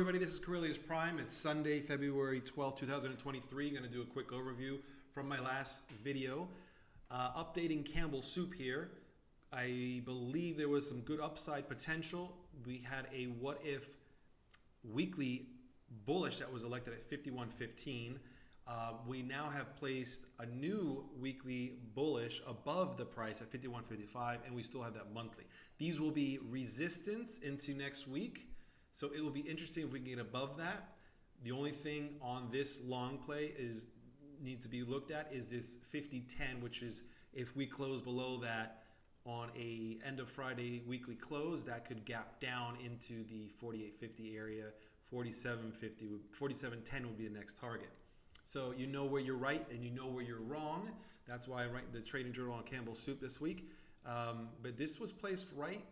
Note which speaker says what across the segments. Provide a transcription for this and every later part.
Speaker 1: Everybody, this is Corelius Prime. It's Sunday, February 12th, 2023. I'm going to do a quick overview from my last video. Updating Campbell Soup here. I believe there was some good upside potential. We had a what if weekly bullish that was elected at 51.15. We now have placed a new weekly bullish above the price at 51.55, and we still have that monthly. These will be resistance into next week. So it will be interesting if we can get above that. The only thing on this long play needs to be looked at is this 50.10, which is if we close below that on a end of Friday weekly close, that could gap down into the 48.50 area. 47.10 would be the next target. So you know where you're right and you know where you're wrong. That's why I write the trading journal on Campbell Soup this week. But this was placed right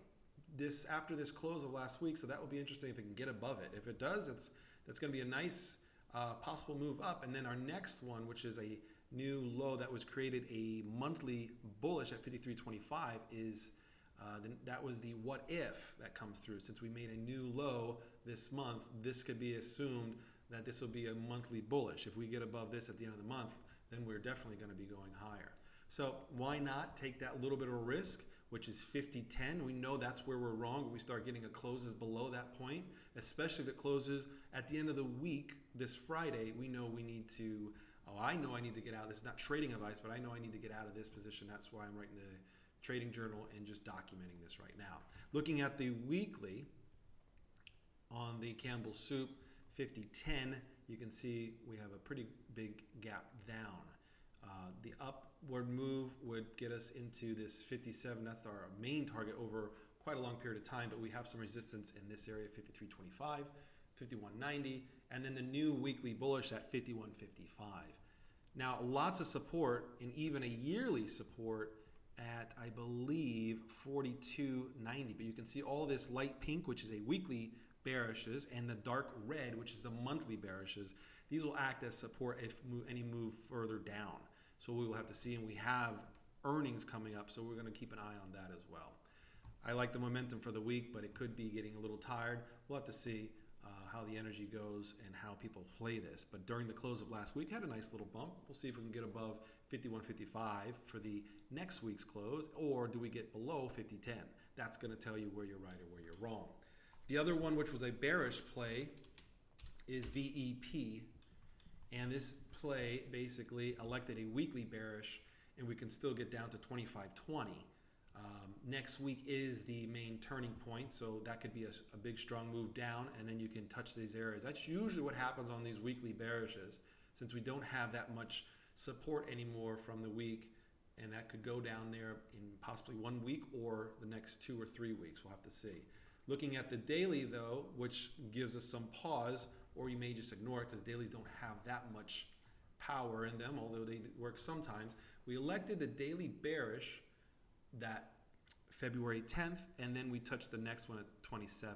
Speaker 1: after this close of last week, so that will be interesting if it can get above it. If it does, that's going to be a nice possible move up. And then our next one, which is a new low that was created a monthly bullish at 53.25, is that was the what if that comes through. Since we made a new low this month, this could be assumed that this will be a monthly bullish. If we get above this at the end of the month, then we're definitely going to be going higher. So why not take that little bit of a risk, which is 50.10. We know that's where we're wrong. When we start getting a closes below that point, especially if it closes at the end of the week, this Friday, we know we need to, I know I need to get out. This is not trading advice, but I know I need to get out of this position. That's why I'm writing the trading journal and just documenting this right now. Looking at the weekly on the Campbell Soup, 50.10, you can see we have a pretty big gap down. The upward move would get us into this 57. That's our main target over quite a long period of time, but we have some resistance in this area, 53.25, 51.90, and then the new weekly bullish at 51.55. Now, lots of support and even a yearly support at, I believe, 42.90, but you can see all this light pink, which is a weekly bearishes, and the dark red, which is the monthly bearishes. These will act as support if any move further down. So we will have to see, and we have earnings coming up, so we're going to keep an eye on that as well. I like the momentum for the week, but it could be getting a little tired. We'll have to see how the energy goes and how people play this. But during the close of last week, had a nice little bump. We'll see if we can get above 51.55 for the next week's close, or do we get below 50.10? That's going to tell you where you're right or where you're wrong. The other one, which was a bearish play, is BEP. And this play basically elected a weekly bearish, and we can still get down to 25.20. Next week is the main turning point, so that could be a big strong move down, and then you can touch these areas. That's usually what happens on these weekly bearishes, since we don't have that much support anymore from the week, and that could go down there in possibly 1 week or the next 2 or 3 weeks. We'll have to see. Looking at the daily, though, which gives us some pause, or you may just ignore it because dailies don't have that much power in them, although they work sometimes. We elected the daily bearish that February 10th, and then we touched the next one at 27.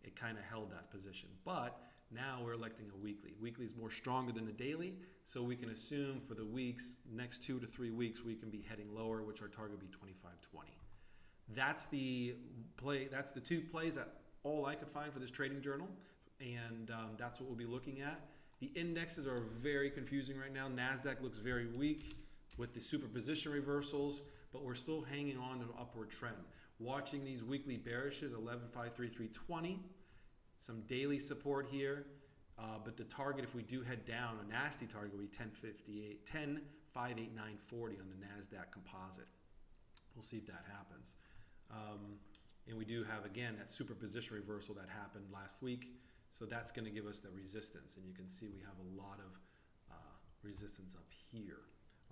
Speaker 1: It kind of held that position. But now we're electing a weekly. Weekly is more stronger than the daily, so we can assume for the weeks, next 2 to 3 weeks, we can be heading lower, which our target would be 25.20. That's the play. That's the two plays that all I could find for this trading journal, and that's what we'll be looking at. The indexes are very confusing right now. NasDaq looks very weak with the superposition reversals, but we're still hanging on to an upward trend. Watching these weekly bearishes, 11.53320, some daily support here, but the target, if we do head down, a nasty target will be 10.58, 10.58940 on the NasDaq composite. We'll see if that happens. And we do have, again, that superposition reversal that happened last week. So that's going to give us the resistance. And you can see we have a lot of resistance up here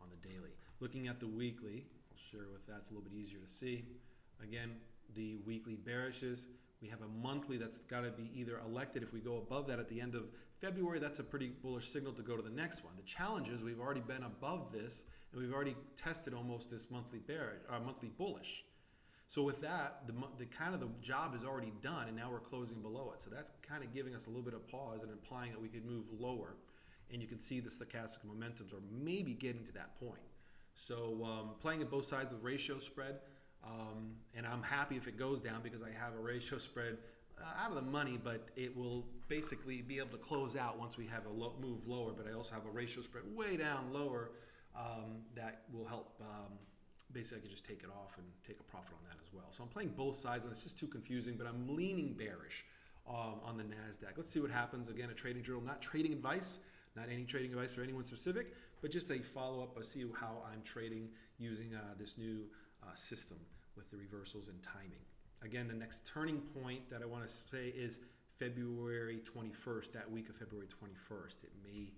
Speaker 1: on the daily. Looking at the weekly, I'll share with that. It's a little bit easier to see. Again, the weekly bearishes. We have a monthly that's got to be either elected. If we go above that at the end of February, that's a pretty bullish signal to go to the next one. The challenge is we've already been above this, and we've already tested almost this monthly bearish, monthly bullish. So with that, the kind of the job is already done, and now we're closing below it. So that's kind of giving us a little bit of pause and implying that we could move lower. And you can see the stochastic momentums are maybe getting to that point. So playing at both sides of ratio spread, and I'm happy if it goes down because I have a ratio spread out of the money, but it will basically be able to close out once we have a move lower. But I also have a ratio spread way down lower that will help. Basically, I could just take it off and take a profit on that as well. So I'm playing both sides, and it's just too confusing, but I'm leaning bearish on the NasDaq. Let's see what happens. Again, a trading journal, not trading advice, not any trading advice for anyone specific, but just a follow-up. I see how I'm trading using this new system with the reversals and timing. Again, the next turning point that I want to say is February 21st, that week of February 21st. It may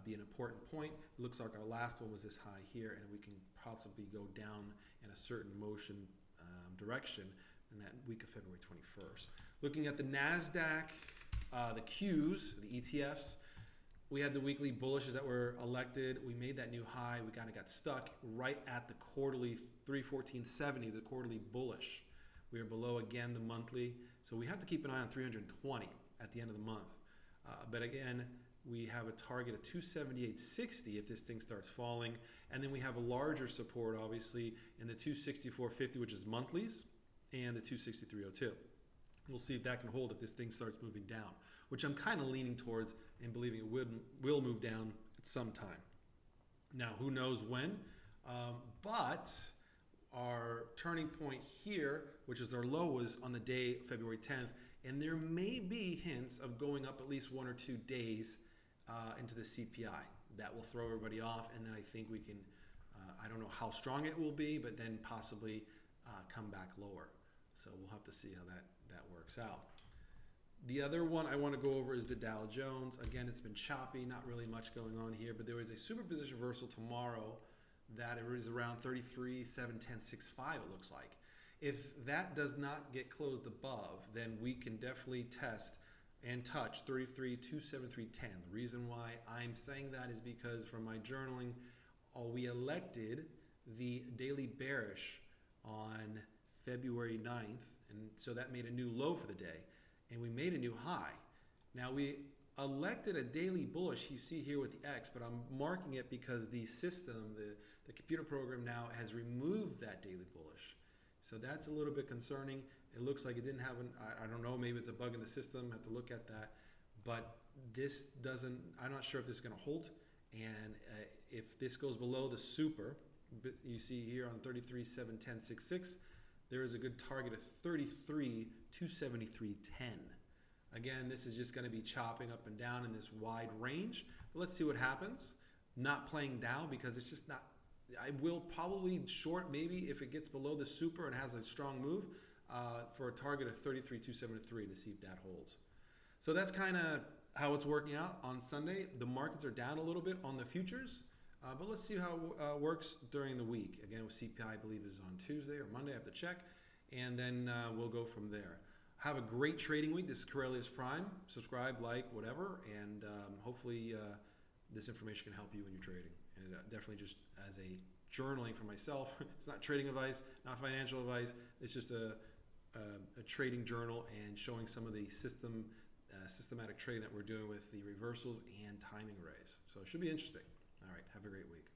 Speaker 1: be an important point. It looks like our last one was this high here, and we can possibly go down in a certain motion direction in that week of February 21st. Looking at the NasDaq, the Qs, the ETFs, we had the weekly bullishes that were elected. We made that new high. We kind of got stuck right at the quarterly 314.70, the quarterly bullish. We are below again the monthly, so we have to keep an eye on 320 at the end of the month. But again, we have a target of 278.60 if this thing starts falling, and then we have a larger support, obviously, in the 264.50, which is monthlies, and the 263.02. We'll see if that can hold if this thing starts moving down, which I'm kind of leaning towards and believing it will move down at some time. Now, who knows when, but our turning point here, which is our low, was on the day February 10th, and there may be hints of going up at least 1 or 2 days into the CPI. That will throw everybody off, and then I think we can, I don't know how strong it will be, but then possibly come back lower. So we'll have to see how that works out. The other one I want to go over is the Dow Jones. Again, it's been choppy, not really much going on here, but there is a superposition reversal tomorrow that it is around 33,710.65, it looks like. If that does not get closed above, then we can definitely test and touch 33,273.10. The reason why I'm saying that is because from my journaling, we elected the daily bearish on February 9th, and so that made a new low for the day, and we made a new high. Now we elected a daily bullish, you see here with the X, but I'm marking it because the system, the computer program now has removed that daily bullish. So that's a little bit concerning. It looks like it didn't have I don't know, maybe it's a bug in the system, I have to look at that. But this doesn't, I'm not sure if this is gonna hold. And if this goes below the super, you see here on 33,710.66, there is a good target of 33,273.10. Again, this is just gonna be chopping up and down in this wide range. But let's see what happens. Not playing down because it's just not, I will probably short maybe if it gets below the super and has a strong move for a target of 33,273 to see if that holds. So that's kind of how it's working out on Sunday. The markets are down a little bit on the futures, but let's see how it works during the week. Again, with CPI, I believe is on Tuesday or Monday, I have to check, and then we'll go from there. Have a great trading week. This is Corellius Prime. Subscribe, like, whatever, and hopefully this information can help you in your trading. And definitely just as a journaling for myself. It's not trading advice, not financial advice. It's just a trading journal and showing some of the systematic trading that we're doing with the reversals and timing arrays. So it should be interesting. All right, have a great week.